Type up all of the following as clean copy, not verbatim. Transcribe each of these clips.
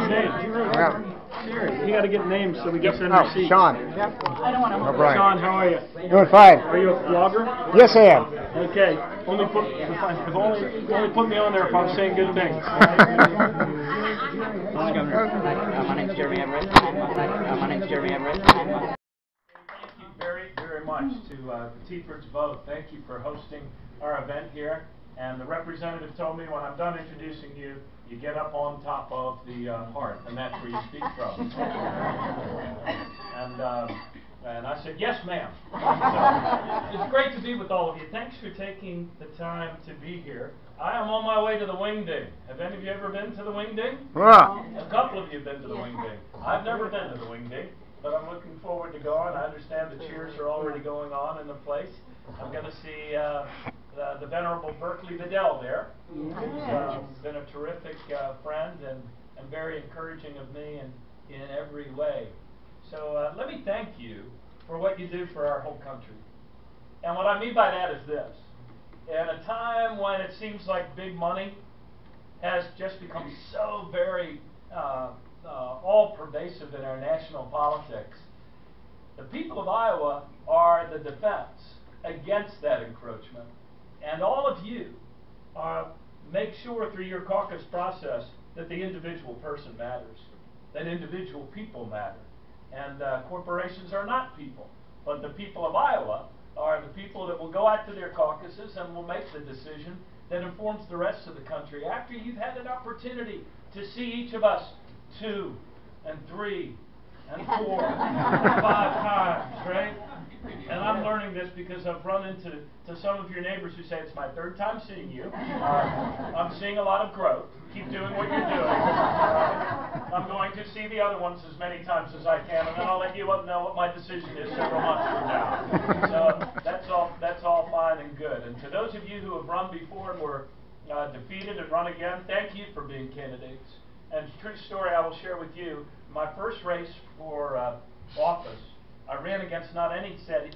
Yeah. You got to get names so we can send Oh, receipts. Sean. I don't want to. No, Brian. Sean, how are you? Doing fine. Are you a vlogger? Yes, I am. Okay. Only put me on there if I'm saying good things. My name's Jeremy Everett. My name's Jeremy Everett. Thank you very, very much to the T-Fords both. Thank you for hosting our event here. And the representative told me when I'm done introducing you, you get up on top of the hearth, and that's where you speak from. And I said, yes, ma'am. So, it's great to be with all of you. Thanks for taking the time to be here. I am on my way to the Wingding. Have any of you ever been to the Wingding? A couple of you have been to the Wingding. I've never been to the Wingding, but I'm looking forward to going. I understand the cheers are already going on in the place. I'm going to see the Venerable Berkeley Bedell there, who's been a terrific friend and very encouraging of me in every way. So let me thank you for what you do for our whole country. And what I mean by that is this. In a time when it seems like big money has just become so very all-pervasive in our national politics, the people of Iowa are the defense against that encroachment. And all of you make sure through your caucus process that the individual person matters, that individual people matter. And corporations are not people, but the people of Iowa are the people that will go out to their caucuses and will make the decision that informs the rest of the country after you've had an opportunity to see each of us 2 and 3 and 4 and 5 times, right? And I'm learning this because I've run into some of your neighbors who say, it's my 3rd time seeing you. I'm seeing a lot of growth. Keep doing what you're doing. I'm going to see the other ones as many times as I can, and then I'll let you know what my decision is several months from now. So that's all fine and good. And to those of you who have run before and were defeated and run again, thank you for being candidates. And true story I will share with you, my first race for office, I ran against not any city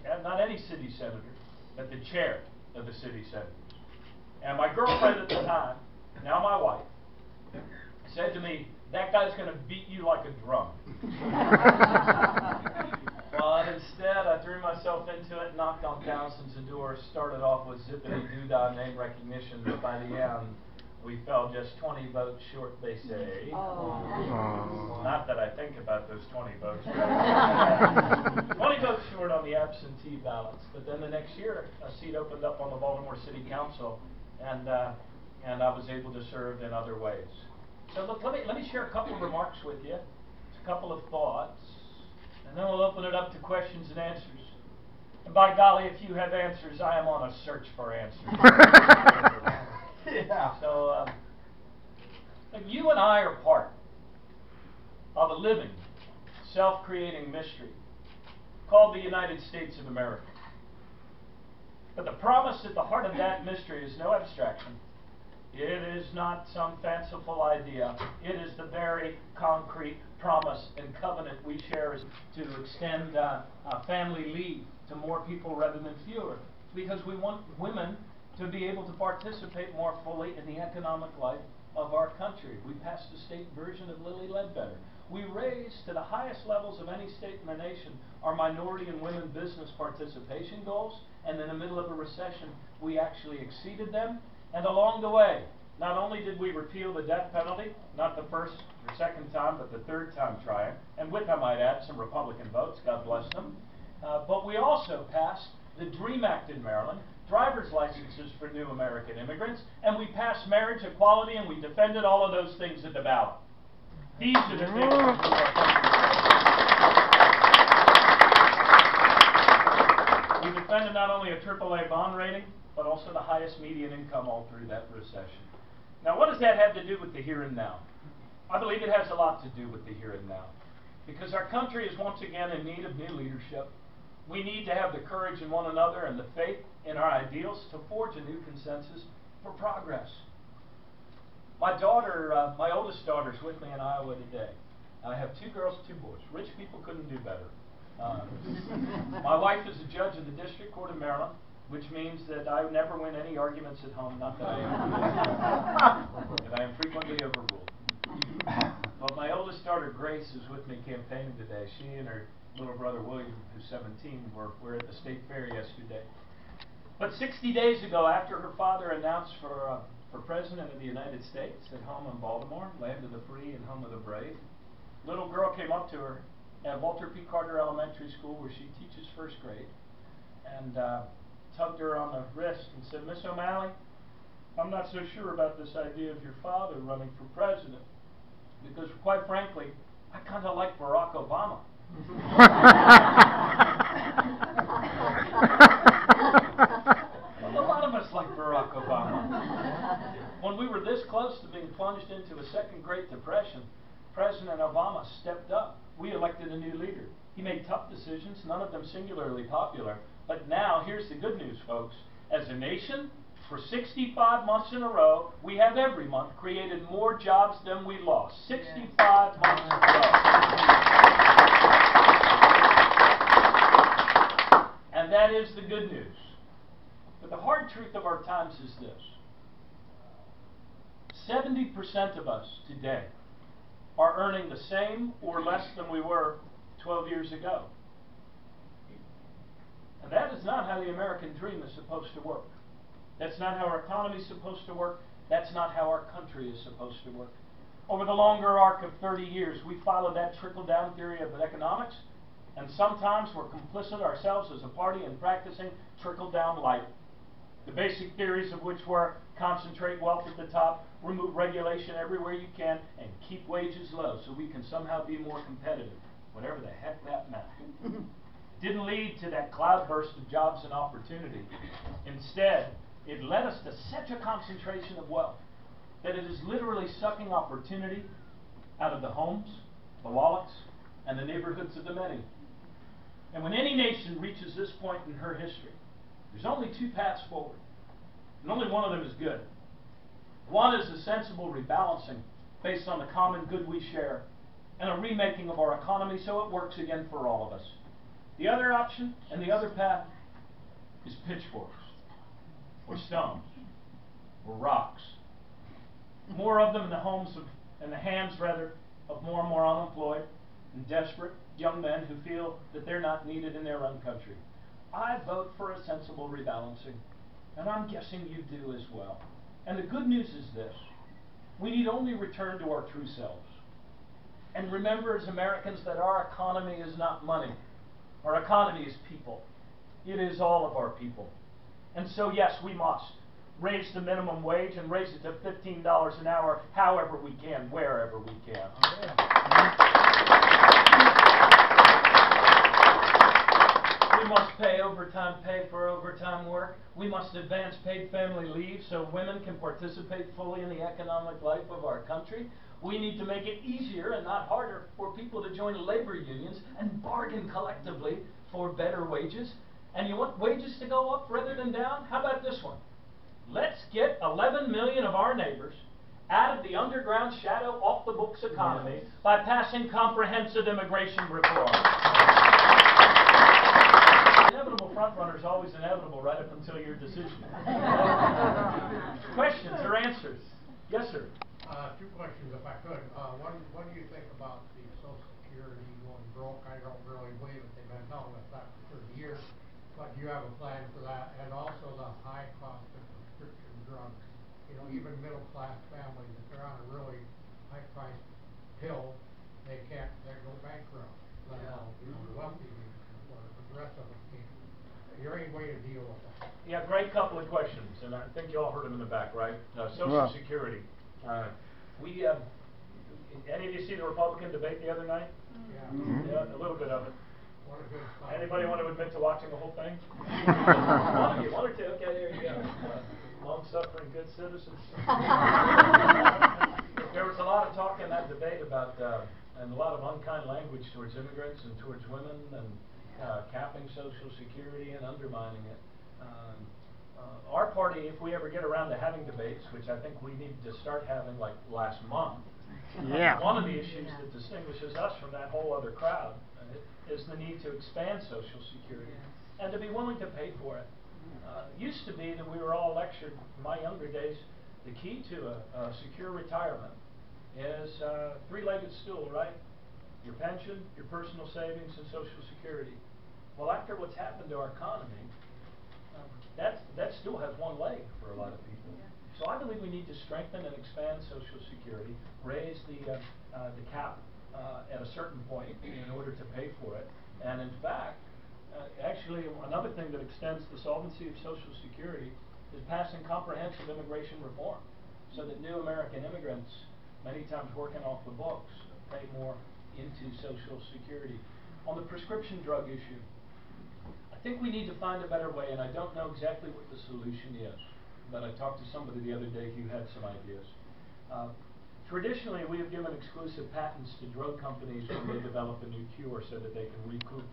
senator, but the chair of the city senators. And my girlfriend at the time, now my wife, said to me, that guy's going to beat you like a drum. But instead, I threw myself into it, knocked on thousands of doors, started off with zippity-doo-dah name recognition, but by the end, we fell just 20 votes short, they say. Oh. Not that I think about those 20 votes. 20 votes short on the absentee ballots. But then the next year, a seat opened up on the Baltimore City Council, and I was able to serve in other ways. So look, let me share a couple of remarks with you, a couple of thoughts, and then we'll open it up to questions and answers. And by golly, if you have answers, I am on a search for answers. Yeah. So, you and I are part of a living, self-creating mystery called the United States of America. But the promise at the heart of that mystery is no abstraction. It is not some fanciful idea. It is the very concrete promise and covenant we share to extend family leave to more people rather than fewer, because we want women to be able to participate more fully in the economic life of our country. We passed a state version of Lilly Ledbetter. We raised to the highest levels of any state in the nation our minority and women business participation goals, and in the middle of a recession, we actually exceeded them. And along the way, not only did we repeal the death penalty, not the first or second time, but the 3rd time trying, and with, I might add, some Republican votes, God bless them, but we also passed the DREAM Act in Maryland, driver's licenses for new American immigrants, and we passed marriage equality, and we defended all of those things at the ballot. These are the things that move our country. We defended not only a AAA bond rating, but also the highest median income all through that recession. Now, what does that have to do with the here and now? I believe it has a lot to do with the here and now, because our country is once again in need of new leadership. We need to have the courage in one another and the faith in our ideals to forge a new consensus for progress. My daughter, my oldest daughter, is with me in Iowa today. I have 2 girls, 2 boys. Rich people couldn't do better. My wife is a judge in the District Court of Maryland, which means that I never win any arguments at home, not that I am, that I am frequently overruled. But my oldest oldest daughter, Grace, is with me campaigning today. She and her little brother, William, who's 17, were at the state fair yesterday. But 60 days ago, after her father announced for President of the United States at home in Baltimore, land of the free and home of the brave, little girl came up to her at Walter P. Carter Elementary School, where she teaches first grade, and tugged her on the wrist and said, "Miss O'Malley, I'm not so sure about this idea of your father running for president, because quite frankly, I kind of like Barack Obama." A lot of us like Barack Obama. When we were this close to being plunged into a second Great Depression, President Obama stepped up. We elected a new leader. He made tough decisions, none of them singularly popular. But now, here's the good news, folks. As a nation, for 65 months in a row, we have every month created more jobs than we lost. 65 months in a row. And that is the good news. But the hard truth of our times is this. 70% of us today are earning the same or less than we were 12 years ago. And that is not how the American dream is supposed to work. That's not how our economy is supposed to work. That's not how our country is supposed to work. Over the longer arc of 30 years, we followed that trickle-down theory of economics, and sometimes we're complicit ourselves as a party in practicing trickle-down light. The basic theories of which were concentrate wealth at the top, remove regulation everywhere you can, and keep wages low so we can somehow be more competitive, whatever the heck that meant. Didn't lead to that cloudburst of jobs and opportunity. Instead, it led us to such a concentration of wealth that it is literally sucking opportunity out of the homes, the wallets, and the neighborhoods of the many. And when any nation reaches this point in her history, there's only two paths forward, and only one of them is good. One is a sensible rebalancing based on the common good we share, and a remaking of our economy so it works again for all of us. The other option and the other path is pitchforks, or stones, or rocks. More of them in the homes of, in the hands rather, of more and more unemployed and desperate young men who feel that they're not needed in their own country. I vote for a sensible rebalancing, and I'm guessing you do as well. And the good news is this: we need only return to our true selves. And remember as Americans that our economy is not money. Our economy is people. It is all of our people. And so yes, we must raise the minimum wage and raise it to $15 an hour however we can, wherever we can. We must pay overtime pay for overtime work. We must advance paid family leave so women can participate fully in the economic life of our country. We need to make it easier and not harder for people to join labor unions and bargain collectively for better wages. And you want wages to go up rather than down? How about this one? Let's get 11 million of our neighbors out of the underground shadow off the books economy by passing comprehensive immigration reform. Inevitable frontrunner is always inevitable right up until your decision. Questions or answers? Yes, sir. Two questions, if I could. One, what do you think about the Social Security going broke? I don't really believe it. They've been telling us that for 30 years. But do you have a plan for that? And also the high cost of prescription drugs. You know, even middle-class families, if they're on a really high-priced pill, they go bankrupt. Let alone, you know, the wealthy people, or the rest of us can't. Is there any way to deal with that? Yeah, great couple of questions, and I think you all heard them in the back, right? Social Security. Any of you see the Republican debate the other night? Yeah. Yeah, a little bit of it. What a good spot. Anybody want to admit to watching the whole thing? One or two. Okay, there you go. Long-suffering, good citizens. There was a lot of talk in that debate about, and a lot of unkind language towards immigrants and towards women, and capping Social Security and undermining it. Our party, if we ever get around to having debates, which I think we need to start having like last month, one of the issues that distinguishes us from that whole other crowd is the need to expand Social Security and to be willing to pay for it. It used to be that we were all lectured in my younger days, the key to a secure retirement is a three-legged stool, right? Your pension, your personal savings, and Social Security. Well, after what's happened to our economy, that stool has one leg for a lot of people. So I believe we need to strengthen and expand Social Security, raise the cap at a certain point in order to pay for it. And in fact, actually, another thing that extends the solvency of Social Security is passing comprehensive immigration reform, so that new American immigrants, many times working off the books, pay more into Social Security. On the prescription drug issue, I think we need to find a better way, and I don't know exactly what the solution is, but I talked to somebody the other day who had some ideas. Traditionally, we have given exclusive patents to drug companies when they develop a new cure so that they can recoup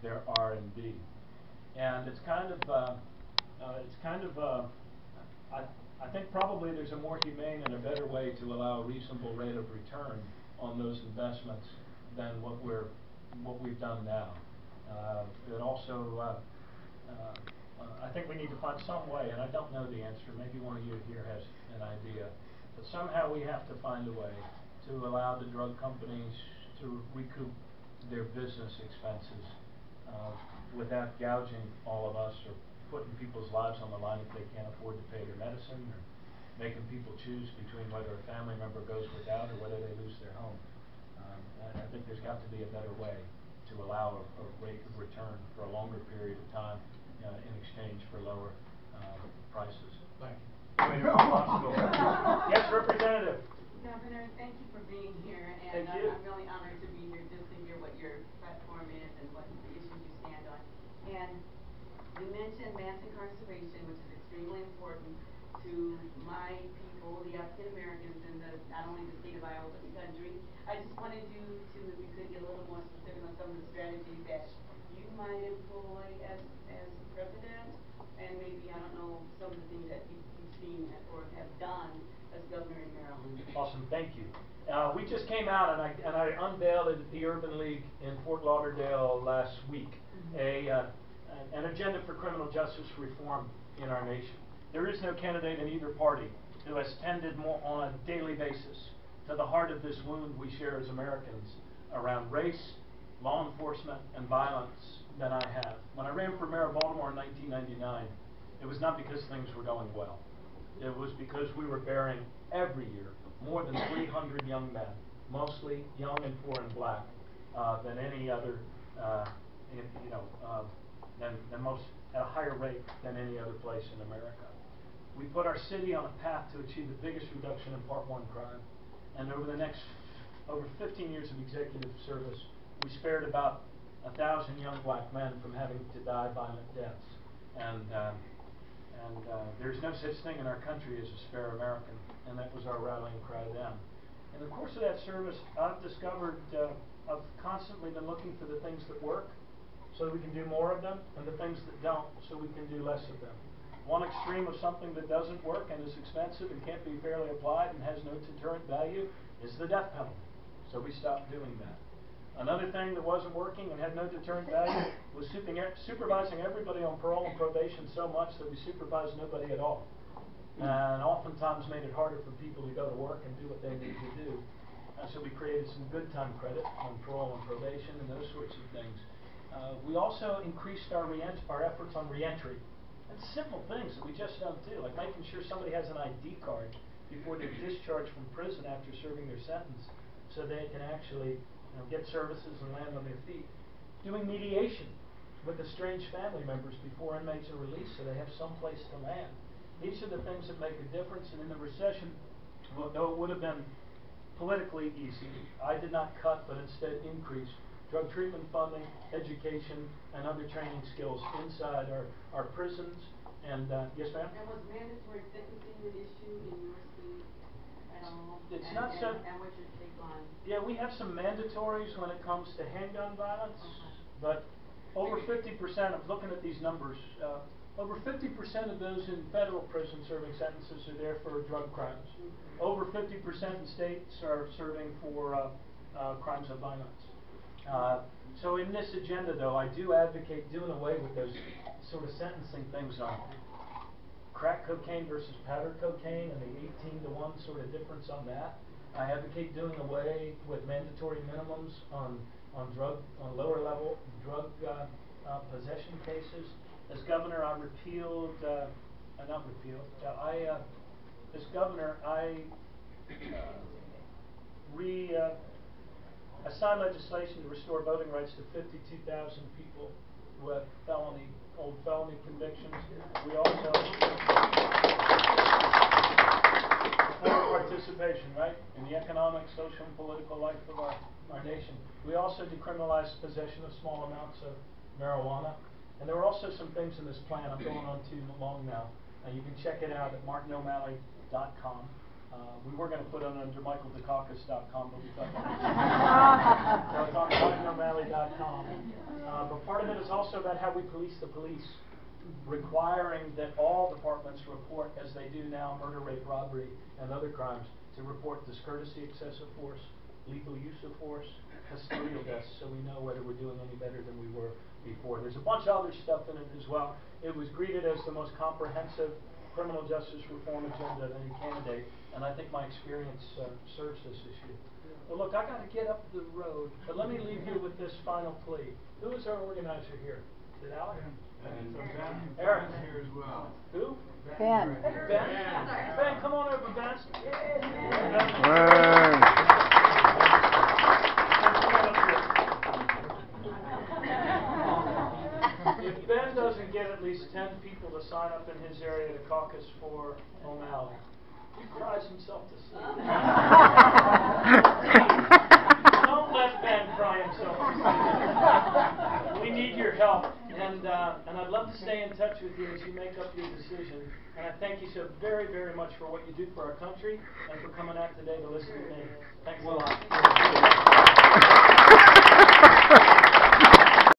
their R&D. And I think probably there's a more humane and a better way to allow a reasonable rate of return on those investments than what we've done now. It also, I think we need to find some way, and I don't know the answer, maybe one of you here has an idea, but somehow we have to find a way to allow the drug companies to recoup their business expenses without gouging all of us or putting people's lives on the line if they can't afford to pay their medicine, or making people choose between whether a family member goes without or whether they lose their home. I think there's got to be a better way to allow a rate of return for a longer period of time in exchange for lower prices. Thank you. Yes, Representative. Governor, thank you for being here, Thank and you. I'm really honored to be here just to hear what your platform is and what the issues you stand on. And you mentioned mass incarceration, which is extremely important to my people, the African Americans in not only the state of Iowa, but the country. I just wanted you to, if you could get a little more specific on some of the strategies that you might employ as president, and maybe, I don't know, some of the things that you've seen or have done as governor in Maryland. Awesome, thank you. We just came out and I unveiled it at the Urban League in Fort Lauderdale last week, an agenda for criminal justice reform in our nation. There is no candidate in either party who has tended more on a daily basis to the heart of this wound we share as Americans around race, law enforcement, and violence than I have. When I ran for mayor of Baltimore in 1999, it was not because things were going well. It was because we were burying every year more than 300 young men, mostly young and poor and black, than any other, than most, at a higher rate than any other place in America. We put our city on a path to achieve the biggest reduction in Part 1 crime, and over 15 years of executive service, we spared about 1,000 young black men from having to die violent deaths. And there's no such thing in our country as a spare American, and that was our rallying cry then. In the course of that service, I've discovered, I've constantly been looking for the things that work so that we can do more of them, and the things that don't so we can do less of them. One extreme of something that doesn't work and is expensive and can't be fairly applied and has no deterrent value is the death penalty. So we stopped doing that. Another thing that wasn't working and had no deterrent value was supervising everybody on parole and probation so much that we supervised nobody at all. And oftentimes made it harder for people to go to work and do what they need to do. And so we created some good time credit on parole and probation and those sorts of things. We also increased our efforts on reentry. And simple things that we just don't do, like making sure somebody has an ID card before they're discharged from prison after serving their sentence, so they can actually get services and land on their feet. Doing mediation with estranged family members before inmates are released so they have some place to land. These are the things that make a difference, and in the recession, though it would have been politically easy, I did not cut but instead increased drug treatment funding, education, and other training skills inside our prisons. And yes, ma'am? And was mandatory sentencing an issue in your state at all? It's not so. And what's your take on? Yeah, we have some mandatories when it comes to handgun violence, but over 50% of looking at these numbers, over 50% of those in federal prison serving sentences are there for drug crimes. Over 50% in states are serving for crimes of violence. So in this agenda, though, I do advocate doing away with those sort of sentencing things on crack cocaine versus powder cocaine and the 18-to-1 sort of difference on that. I advocate doing away with mandatory minimums on lower level drug possession cases. As governor, I repealed, not repealed, as governor, I I signed legislation to restore voting rights to 52,000 people who have old felony convictions. We also participation, right, in the economic, social, and political life of our nation. We also decriminalized possession of small amounts of marijuana. And there were also some things in this plan. I'm going on too long now. You can check it out at martino'malley.com. We were going to put it under michaeldukakis.com, but we thought that so it's on martino'malley.com. But part of it is also about how we police the police, requiring that all departments report, as they do now, murder, rape, robbery, and other crimes, to report discourtesy, excessive force, lethal use of force, custodial deaths, so we know whether we're doing any better than we were before. There's a bunch of other stuff in it as well. It was greeted as the most comprehensive criminal justice reform agenda of any candidate, and I think my experience serves this issue. Well, look, I got to get up the road, but let me leave you with this final plea. Who is our organizer here? Is it Alex? Aaron here as well. Who? Ben. Ben, come on over, Ben. If Ben doesn't get at least 10 people to sign up in his area to caucus for O'Malley, he cries himself to sleep. Don't let Ben cry himself to sleep. We need your help, and I'd love to stay in touch with you as you make up your decision. And I thank you so very, very much for what you do for our country and for coming out today to listen to me. Thanks a lot.